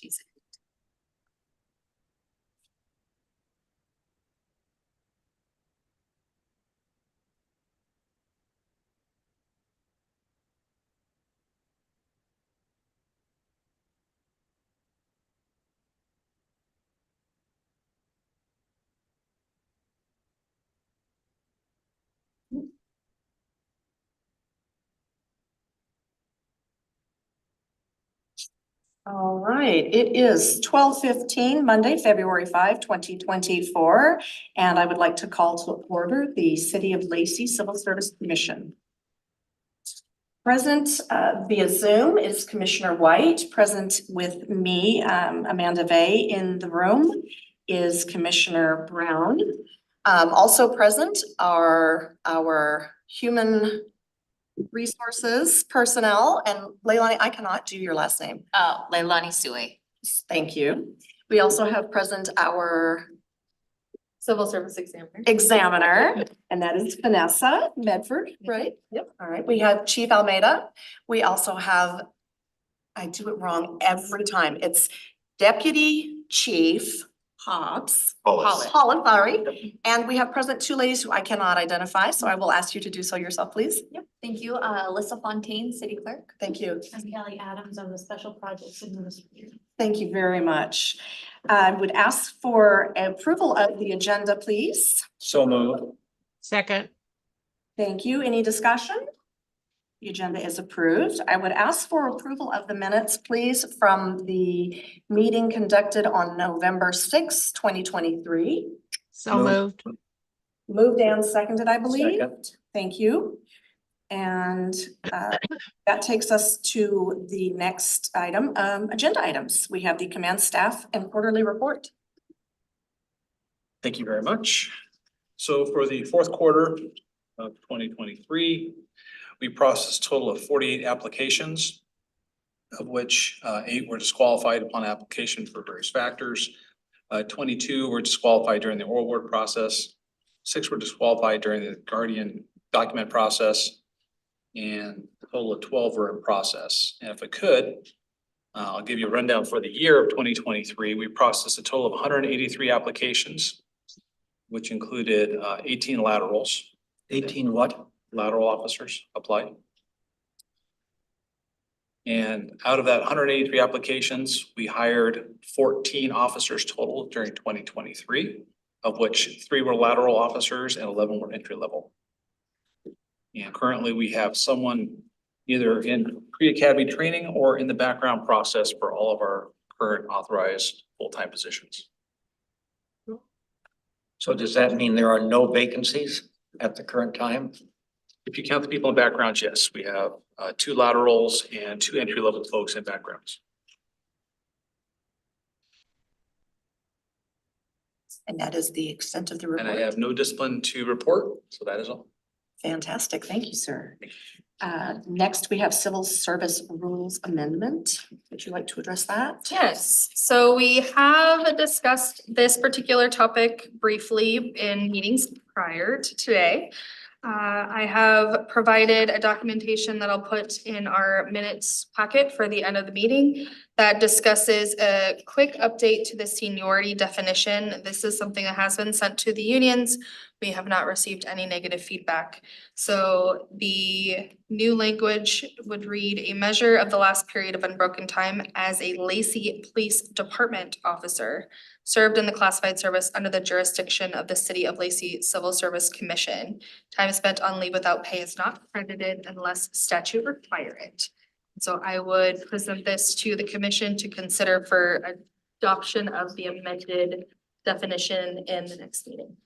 Tuesday. All right, it is 12:15, Monday, February 5, 2024, and I would like to call to order the City of Lacey Civil Service Commission. Present via Zoom is Commissioner White. Present with me, Amanda Vey, in the room is Commissioner Brown. Also present are our human resources personnel, and Leilani, I cannot do your last name. Oh, Leilani Sui. Thank you. We also have present our Civil Service Examiner. examiner, and that is Vanessa Medford, right? Yep. All right, we have Chief Almeida. We also have, I do it wrong every time, it's Deputy Chief Hobbs. Hollis. Hollis, sorry. And we have present two ladies who I cannot identify, so I will ask you to do so yourself, please. Yep, thank you. Alyssa Fontaine, City Clerk. Thank you. I'm Kelly Adams. I'm the Special Projects Administrator. Thank you very much. I would ask for approval of the agenda, please. So moved. Second. Thank you. Any discussion? The agenda is approved. I would ask for approval of the minutes, please, from the meeting conducted on November 6, 2023. So moved. Moved and seconded, I believe. Second. Thank you. And that takes us to the next item, agenda items. We have the command staff and quarterly report. Thank you very much. So for the fourth quarter of 2023, we processed a total of 48 applications, of which 8 were disqualified upon application for various factors. 22 were disqualified during the oral word process. 6 were disqualified during the Guardian document process, and a total of 12 were in process. And if I could, I'll give you a rundown for the year of 2023. We processed a total of 183 applications, which included 18 laterals. 18 what? Lateral officers applied. And out of that 183 applications, we hired 14 officers total during 2023, of which 3 were lateral officers and 11 were entry level. And currently we have someone either in pre-academy training or in the background process for all of our current authorized full-time positions. So does that mean there are no vacancies at the current time? If you count the people in backgrounds, yes, we have 2 laterals and 2 entry-level folks in backgrounds. And that is the extent of the And I report. have no discipline to report, so that is all. Fantastic. Thank you, sir. Next, we have civil service rules amendment. Would you like to address that? Yes, so we have discussed this particular topic briefly in meetings prior to today. I have provided a documentation that I'll put in our minutes packet for the end of the meeting that discusses a quick update to the seniority definition. This is something that has been sent to the unions. We have not received any negative feedback. So the new language would read a measure of the last period of unbroken time as a Lacey Police Department officer served in the classified service under the jurisdiction of the City of Lacey Civil Service Commission. Time spent on leave without pay is not credited unless statute require it. So I would present this to the commission to consider for adoption of the amended definition in the next meeting.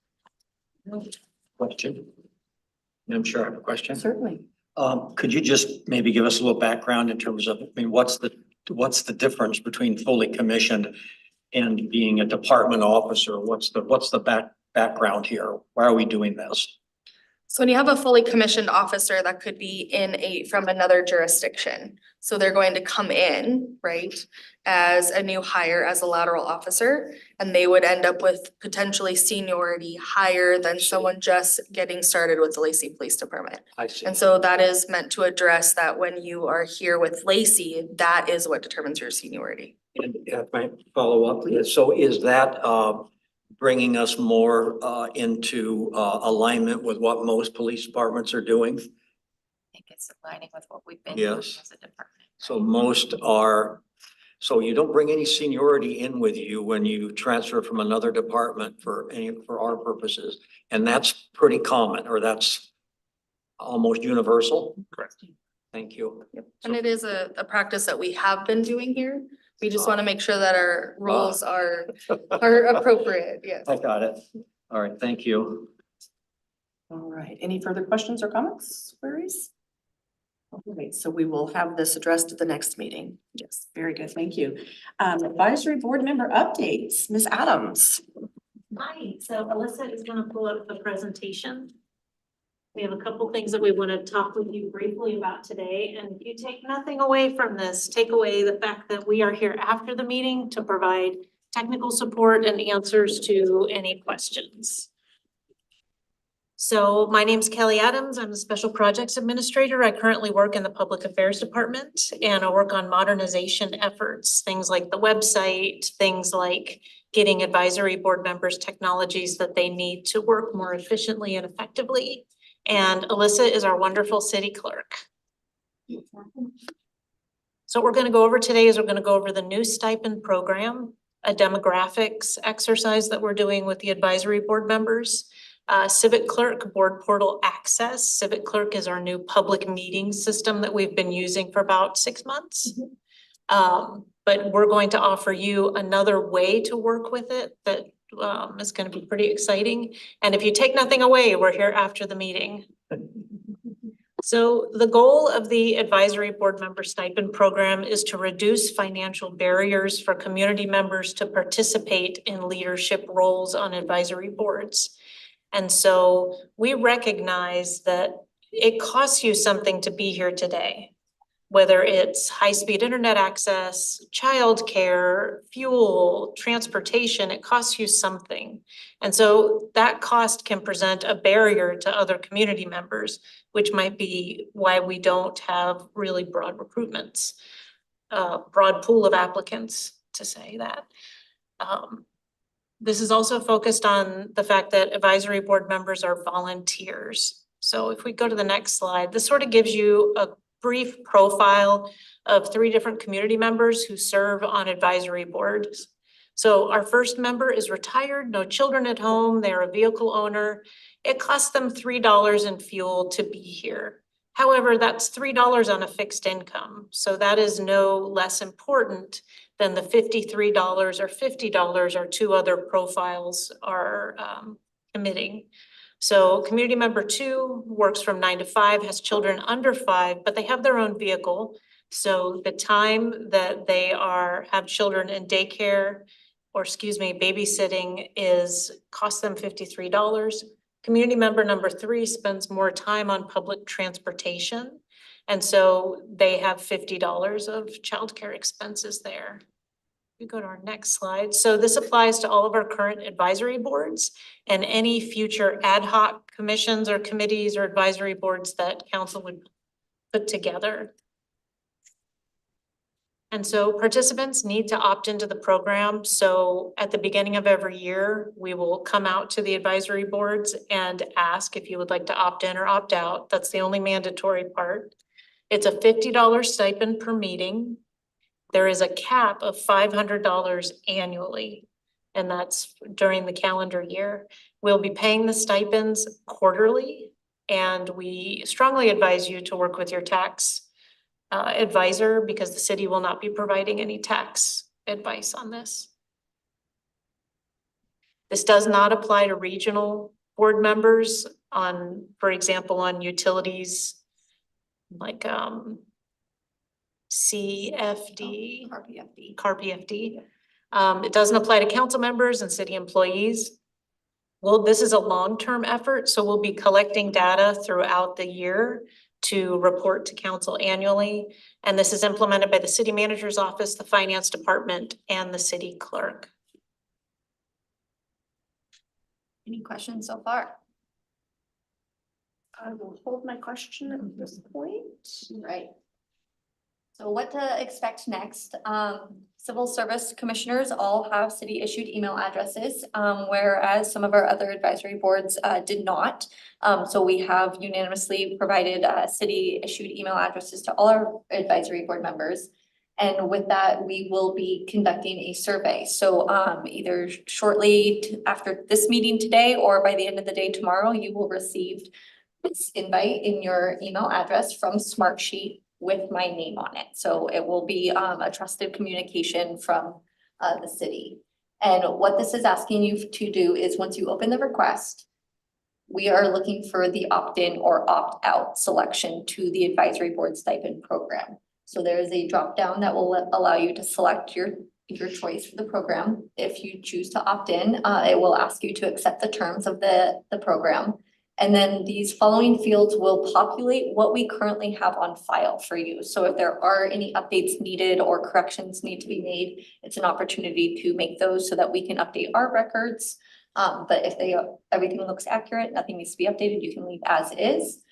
Question? I'm sure I have a question. Certainly. Could you just maybe give us a little background in terms of, I mean, what's the difference between fully commissioned and being a department officer? What's the background here? Why are we doing this? So when you have a fully commissioned officer, that could be from another jurisdiction. So they're going to come in, right, as a new hire as a lateral officer, and they would end up with potentially seniority higher than someone just getting started with the Lacey Police Department. I see. And so that is meant to address that when you are here with Lacey, that is what determines your seniority. And if I follow up, so is that bringing us more into alignment with what most police departments are doing? I think it's aligning with what we've been Yes. doing as a department. So most are, so you don't bring any seniority in with you when you transfer from another department for our purposes. And that's pretty common, or that's almost universal? Correct. Thank you. And it is a practice that we have been doing here. We just want to make sure that our rules are appropriate, yes. I got it. All right, thank you. All right, any further questions or comments, queries? All right, so we will have this addressed at the next meeting. Yes, very good, thank you. Advisory board member updates, Ms. Adams. Hi, so Alyssa is gonna pull up the presentation. We have a couple things that we want to talk with you briefly about today, and if you take nothing away from this, take away the fact that we are here after the meeting to provide technical support and answers to any questions. So my name's Kelly Adams. I'm the Special Projects Administrator. I currently work in the Public Affairs Department, and I work on modernization efforts, things like the website, things like getting advisory board members technologies that they need to work more efficiently and effectively. And Alyssa is our wonderful city clerk. So what we're gonna go over today is we're gonna go over the new stipend program, a demographics exercise that we're doing with the advisory board members. Civic Clerk Board Portal Access. Civic Clerk is our new public meeting system that we've been using for about 6 months. But we're going to offer you another way to work with it that is gonna be pretty exciting. And if you take nothing away, we're here after the meeting. So the goal of the advisory board member stipend program is to reduce financial barriers for community members to participate in leadership roles on advisory boards. And so we recognize that it costs you something to be here today. Whether it's high-speed internet access, childcare, fuel, transportation, it costs you something. And so that cost can present a barrier to other community members, which might be why we don't have really broad recruitments, broad pool of applicants, to say that. This is also focused on the fact that advisory board members are volunteers. So if we go to the next slide, this sort of gives you a brief profile of 3 different community members who serve on advisory boards. So our first member is retired, no children at home, they're a vehicle owner. It costs them $3 in fuel to be here. However, that's $3 on a fixed income. So that is no less important than the $53 or $50 our 2 other profiles are committing. So community member 2 works from 9 to 5, has children under 5, but they have their own vehicle. So the time that they have children in daycare, or babysitting costs them $53. Community member number 3 spends more time on public transportation. And so they have $50 of childcare expenses there. We go to our next slide. So this applies to all of our current advisory boards and any future ad hoc commissions or committees or advisory boards that council would put together. And so participants need to opt into the program. So at the beginning of every year, we will come out to the advisory boards and ask if you would like to opt in or opt out. That's the only mandatory part. It's a $50 stipend per meeting. There is a cap of $500 annually, and that's during the calendar year. We'll be paying the stipends quarterly, and we strongly advise you to work with your tax advisor because the city will not be providing any tax advice on this. This does not apply to regional board members for example, on utilities like CFD. CARPFD. It doesn't apply to council members and city employees. Well, this is a long-term effort, so we'll be collecting data throughout the year to report to council annually. And this is implemented by the city manager's office, the finance department, and the city clerk. Any questions so far? I will hold my question at this point. Right. So what to expect next? Civil service commissioners all have city issued email addresses, whereas some of our other advisory boards did not. So we have unanimously provided city issued email addresses to all our advisory board members. And with that, we will be conducting a survey. So either shortly after this meeting today or by the end of the day tomorrow, you will receive this invite in your email address from Smartsheet with my name on it. So it will be a trusted communication from the city. And what this is asking you to do is once you open the request, we are looking for the opt-in or opt-out selection to the advisory board stipend program. So there is a drop-down that will allow you to select your choice for the program. If you choose to opt in, it will ask you to accept the terms of the program. And then these following fields will populate what we currently have on file for you. So if there are any updates needed or corrections need to be made, it's an opportunity to make those so that we can update our records. But if everything looks accurate, nothing needs to be updated, you can leave as is.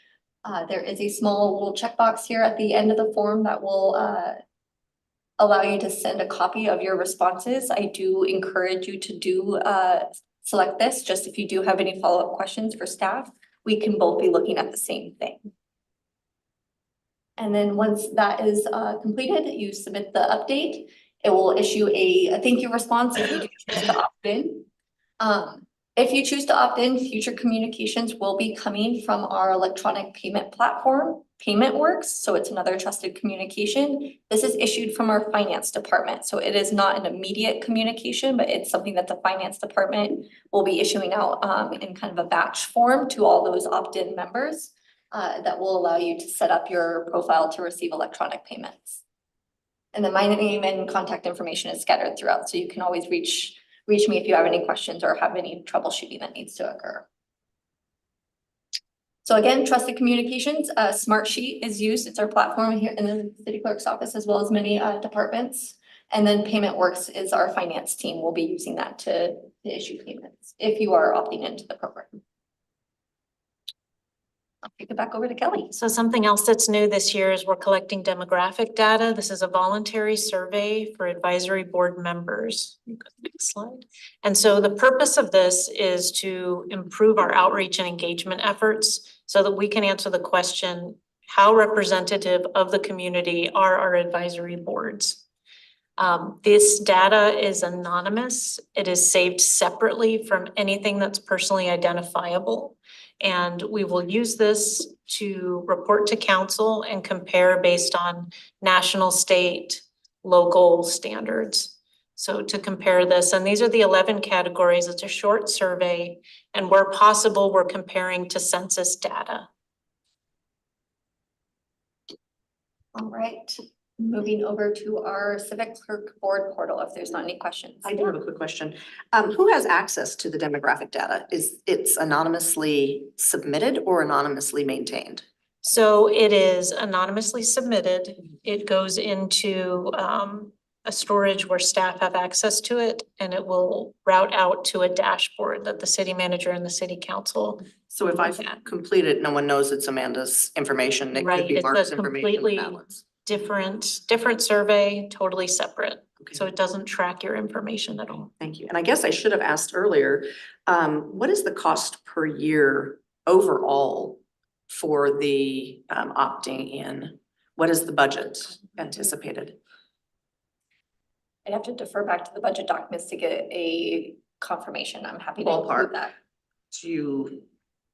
There is a small little checkbox here at the end of the form that will allow you to send a copy of your responses. I do encourage you to select this, just if you do have any follow-up questions for staff, we can both be looking at the same thing. And then once that is completed, you submit the update. It will issue a thank you response if you do choose to opt in. If you choose to opt in, future communications will be coming from our electronic payment platform, PaymentWorks. So it's another trusted communication. This is issued from our finance department. So it is not an immediate communication, but it's something that the finance department will be issuing out in kind of a batch form to all those opt-in members that will allow you to set up your profile to receive electronic payments. And then my name and contact information is scattered throughout, so you can always reach me if you have any questions or have any troubleshooting that needs to occur. So again, trusted communications, Smartsheet is used. It's our platform here in the city clerk's office, as well as many departments. And then PaymentWorks is our finance team. We'll be using that to issue payments if you are opting into the program. I'll kick it back over to Kelly. So something else that's new this year is we're collecting demographic data. This is a voluntary survey for advisory board members. Next slide. And so the purpose of this is to improve our outreach and engagement efforts so that we can answer the question, how representative of the community are our advisory boards? This data is anonymous. It is saved separately from anything that's personally identifiable. And we will use this to report to council and compare based on national, state, local standards. So to compare this, and these are the 11 categories. It's a short survey, and where possible, we're comparing to census data. All right, moving over to our civic clerk board portal, if there's not any questions. I do have a quick question. Who has access to the demographic data? Is it's anonymously submitted or anonymously maintained? So it is anonymously submitted. It goes into a storage where staff have access to it, and it will route out to a dashboard that the city manager and the city council. So if I complete it, no one knows it's Amanda's information. It Right, could be it's a Mark's information. completely Balance. different survey, totally separate. Okay. So it doesn't track your information at all. Thank you. And I guess I should have asked earlier, what is the cost per year overall for the opting in? What is the budget anticipated? I'd have to defer back to the budget documents to get a confirmation. I'm happy to Ballpark. include that. Do you,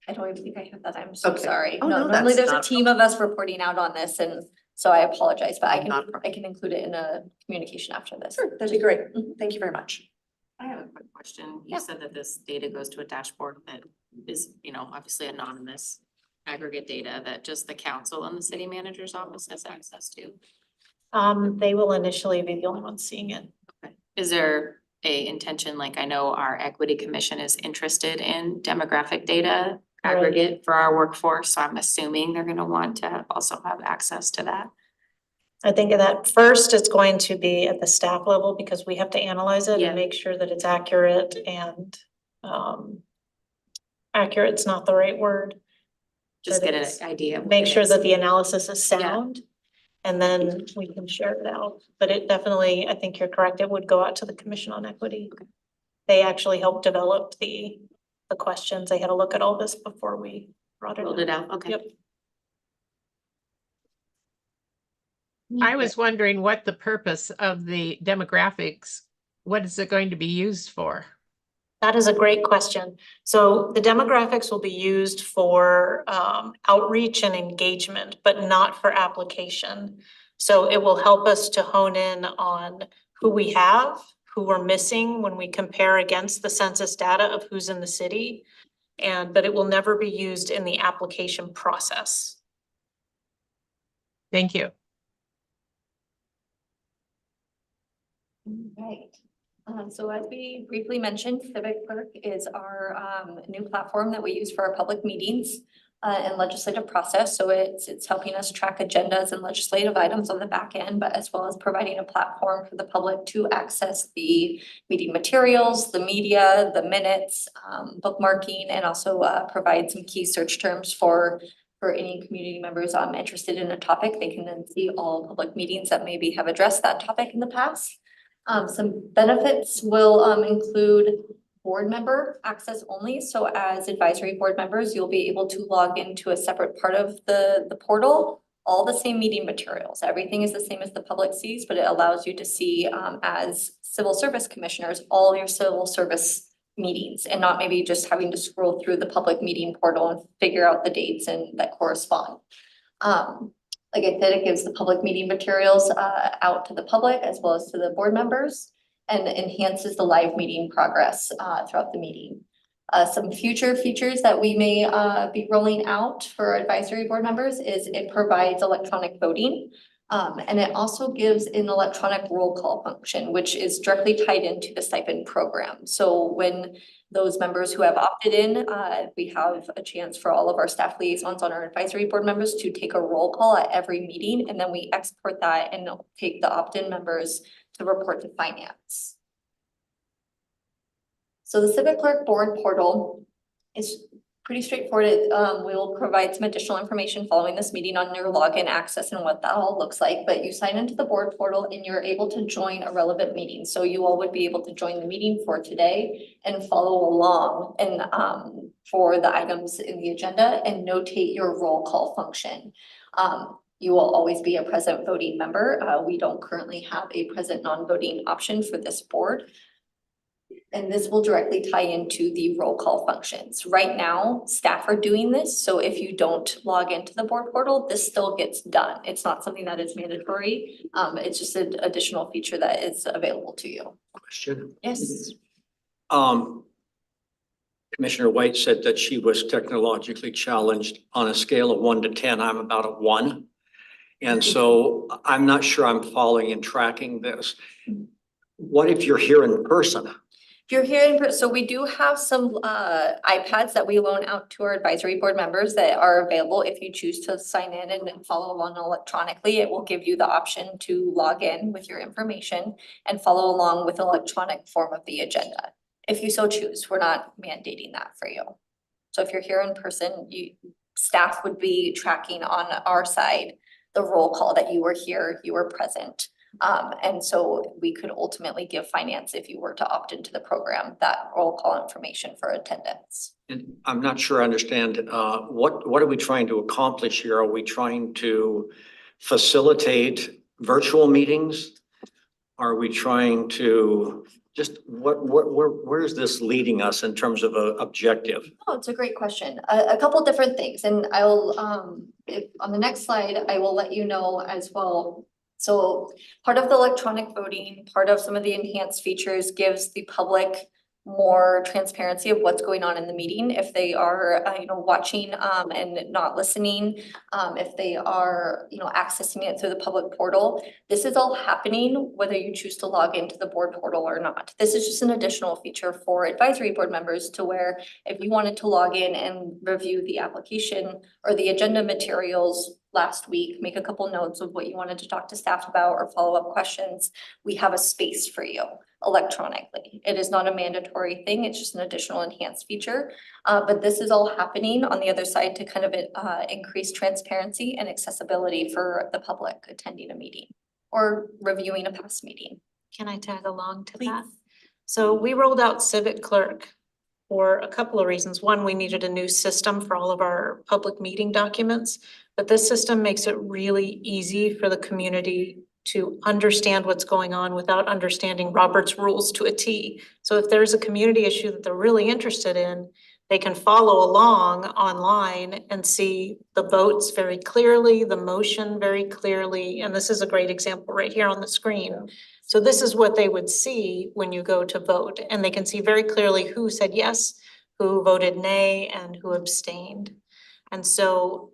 I don't even think I have that. I'm so Okay. sorry. Oh, No, no, normally that's there's a not a team of us reporting out on this, and so I apologize, but Not a problem. I can include it in a communication after this. sure, that'd be great. Thank you very much. I have a quick question. Yeah. You said that this data goes to a dashboard that is, obviously anonymous aggregate data that just the council and the city manager's office has access to. They will initially be the only ones seeing it. Is there a intention, like I know our equity commission is interested in demographic data Right. aggregate for our workforce, so I'm assuming they're gonna want to also have access to that. I think that first it's going to be at the staff level because we have to analyze it Yeah. and make sure that it's accurate and accurate's not the right word. Just But get it's- an idea. of what Make it sure is. that the analysis is sound. And then we can share it out, but it definitely, I think you're correct, it would go out to the Commission on Equity. They actually helped develop the questions. They had to look at all this before we brought it Rolled it out. out, okay. Yep. I was wondering what the purpose of the demographics, what is it going to be used for? That is a great question. So the demographics will be used for outreach and engagement, but not for application. So it will help us to hone in on who we have, who we're missing when we compare against the census data of who's in the city. But it will never be used in the application process. Thank you. Right. So as we briefly mentioned, Civic Clerk is our new platform that we use for our public meetings and legislative process. So it's helping us track agendas and legislative items on the back end, but as well as providing a platform for the public to access the meeting materials, the media, the minutes, bookmarking, and also provide some key search terms for any community members interested in a topic. They can then see all public meetings that maybe have addressed that topic in the past. Some benefits will include board member access only. So as advisory board members, you'll be able to log into a separate part of the portal, all the same meeting materials. Everything is the same as the public sees, but it allows you to see as civil service commissioners, all your civil service meetings and not maybe just having to scroll through the public meeting portal and figure out the dates and that correspond. Like I said, it gives the public meeting materials out to the public as well as to the board members and enhances the live meeting progress throughout the meeting. Some future features that we may be rolling out for advisory board members is it provides electronic voting. And it also gives an electronic roll call function, which is directly tied into the stipend program. So when those members who have opted in, we have a chance for all of our staff liaisons on our advisory board members to take a roll call at every meeting, and then we export that and take the opt-in members to report to finance. So the Civic Clerk Board portal is pretty straightforward. We will provide some additional information following this meeting on your login access and what that all looks like, but you sign into the board portal and you're able to join a relevant meeting. So you all would be able to join the meeting for today and follow along and for the items in the agenda and notate your roll call function. You will always be a present voting member. We don't currently have a present non-voting option for this board. And this will directly tie into the roll call functions. Right now, staff are doing this, so if you don't log into the board portal, this still gets done. It's not something that is mandatory. It's just an additional feature that is available to you. Question. Yes. Commissioner White said that she was technologically challenged. On a scale of 1 to 10, I'm about a 1. And so I'm not sure I'm following and tracking this. What if you're here in person? If you're here in person, so we do have some iPads that we loan out to our advisory board members that are available. If you choose to sign in and follow along electronically, it will give you the option to log in with your information and follow along with electronic form of the agenda. If you so choose, we're not mandating that for you. So if you're here in person, staff would be tracking on our side the roll call that you were here, you were present. And so we could ultimately give finance, if you were to opt into the program, that roll call information for attendance. And I'm not sure I understand, what are we trying to accomplish here? Are we trying to facilitate virtual meetings? Are we trying to just, where is this leading us in terms of a objective? Oh, it's a great question. A couple different things, and I'll, on the next slide, I will let you know as well. So part of the electronic voting, part of some of the enhanced features gives the public more transparency of what's going on in the meeting. If they are, watching and not listening, if they are, accessing it through the public portal, this is all happening whether you choose to log into the board portal or not. This is just an additional feature for advisory board members to where if you wanted to log in and review the application or the agenda materials last week, make a couple notes of what you wanted to talk to staff about or follow-up questions, we have a space for you. electronically. It is not a mandatory thing, it's just an additional enhanced feature. But this is all happening on the other side to kind of increase transparency and accessibility for the public attending a meeting or reviewing a past meeting. Can I tag along to that? So we rolled out Civic Clerk for a couple of reasons. One, we needed a new system for all of our public meeting documents, but this system makes it really easy for the community to understand what's going on without understanding Robert's rules to a T. So if there's a community issue that they're really interested in, they can follow along online and see the votes very clearly, the motion very clearly, and this is a great example right here on the screen. So this is what they would see when you go to vote, and they can see very clearly who said yes, who voted nay, and who abstained. And so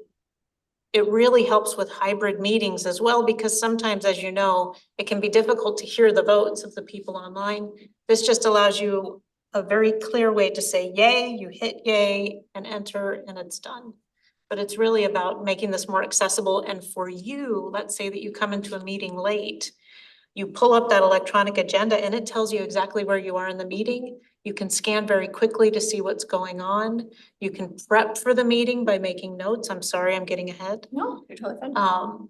it really helps with hybrid meetings as well, because sometimes, as you know, it can be difficult to hear the votes of the people online. This just allows you a very clear way to say yay, you hit yay and enter, and it's done. But it's really about making this more accessible. And for you, let's say that you come into a meeting late, you pull up that electronic agenda and it tells you exactly where you are in the meeting. You can scan very quickly to see what's going on. You can prep for the meeting by making notes. I'm sorry, I'm getting ahead. No, you're totally fine.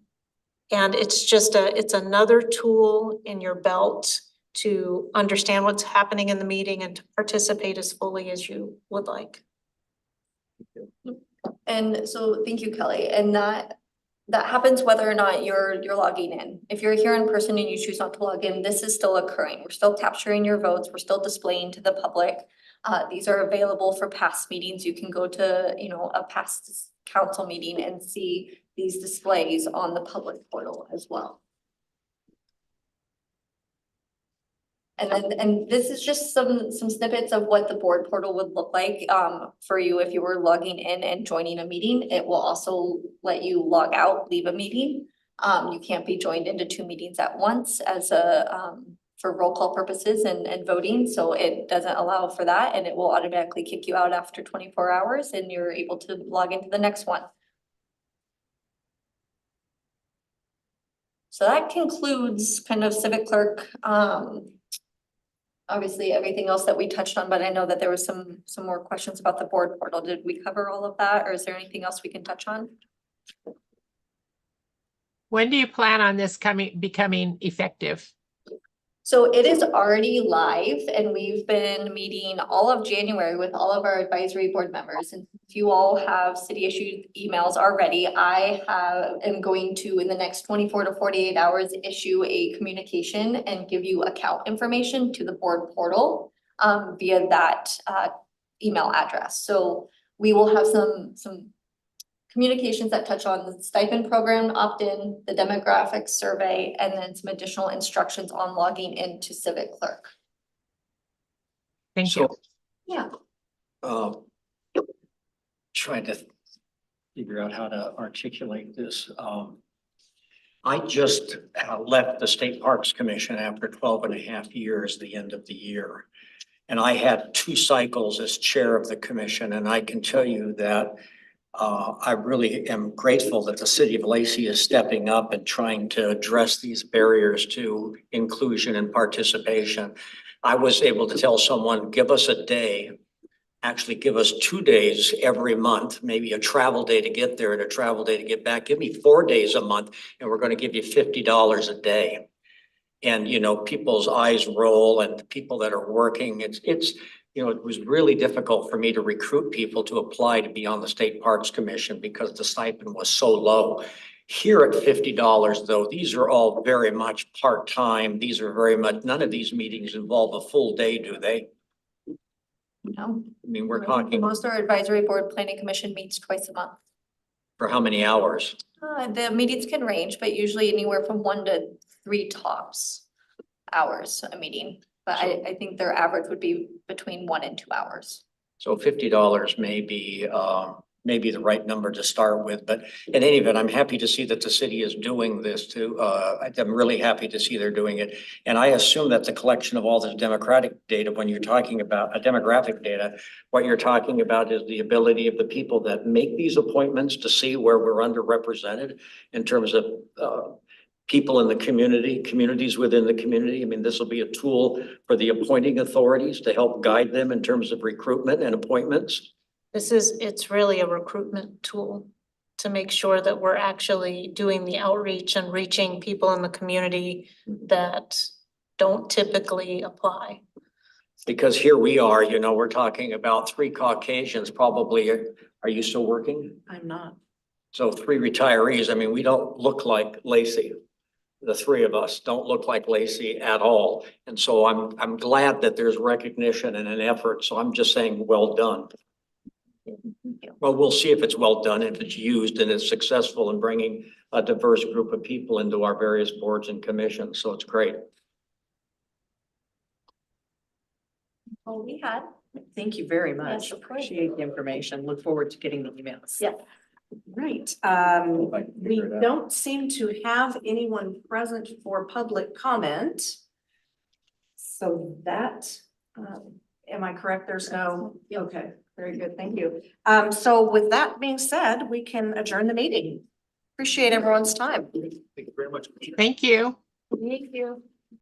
And it's just it's another tool in your belt to understand what's happening in the meeting and to participate as fully as you would like. And so, thank you, Kelly, and that happens whether or not you're logging in. If you're here in person and you choose not to log in, this is still occurring. We're still capturing your votes, we're still displaying to the public. These are available for past meetings. You can go to, a past council meeting and see these displays on the public portal as well. And this is just some snippets of what the board portal would look like for you if you were logging in and joining a meeting. It will also let you log out, leave a meeting. You can't be joined into 2 meetings at once as for roll call purposes and voting. So it doesn't allow for that, and it will automatically kick you out after 24 hours and you're able to log into the next one. So that concludes kind of Civic Clerk. Obviously, everything else that we touched on, but I know that there was some more questions about the board portal. Did we cover all of that, or is there anything else we can touch on? When do you plan on this becoming effective? So it is already live, and we've been meeting all of January with all of our advisory board members. And if you all have city issued emails already, I am going to, in the next 24 to 48 hours, issue a communication and give you account information to the board portal via that email address. So we will have some communications that touch on the stipend program opt-in, the demographics survey, and then some additional instructions on logging into Civic Clerk. Thank you. Yeah. Trying to figure out how to articulate this. I just left the State Parks Commission after 12 and a half years, the end of the year. And I had 2 cycles as chair of the commission, and I can tell you that I really am grateful that the city of Lacey is stepping up and trying to address these barriers to inclusion and participation. I was able to tell someone, give us a day, actually give us 2 days every month, maybe a travel day to get there and a travel day to get back. Give me 4 days a month and we're going to give you $50 a day. And, people's eyes roll, and the people that are working, it was really difficult for me to recruit people to apply to be on the State Parks Commission because the stipend was so low. Here at $50 though, these are all very much part-time. These are very much, none of these meetings involve a full day, do they? No. I mean, we're talking Most of our advisory board planning commission meets twice a month. for how many hours? The meetings can range, but usually anywhere from 1 to 3 tops hours a meeting. But I think their average would be between 1 and 2 hours. So $50 may be the right number to start with, but in any event, I'm happy to see that the city is doing this too. I'm really happy to see they're doing it. And I assume that the collection of all this democratic data, when you're talking about demographic data, what you're talking about is the ability of the people that make these appointments to see where we're underrepresented in terms of people in the community, communities within the community. I mean, this will be a tool for the appointing authorities to help guide them in terms of recruitment and appointments. It's really a recruitment tool to make sure that we're actually doing the outreach and reaching people in the community that don't typically apply. Because here we are, you know, we're talking about 3 Caucasians probably. Are you still working? I'm not. So 3 retirees. I mean, we don't look like Lacey. The 3 of us don't look like Lacey at all. And so I'm glad that there's recognition and an effort. So I'm just saying, well done. Well, we'll see if it's well done, if it's used and it's successful in bringing a diverse group of people into our various boards and commissions. So it's great. Well, we had. Thank you very much. Yes, of course. Appreciate the information. Look forward to getting the emails. Yeah. Right, If I can we figure it out. don't seem to have anyone present for public comment. So that, am I correct? There's no, okay, very good, thank you. So with that being said, we can adjourn the meeting. Appreciate everyone's time. Thank you very much. Thank you. Thank you.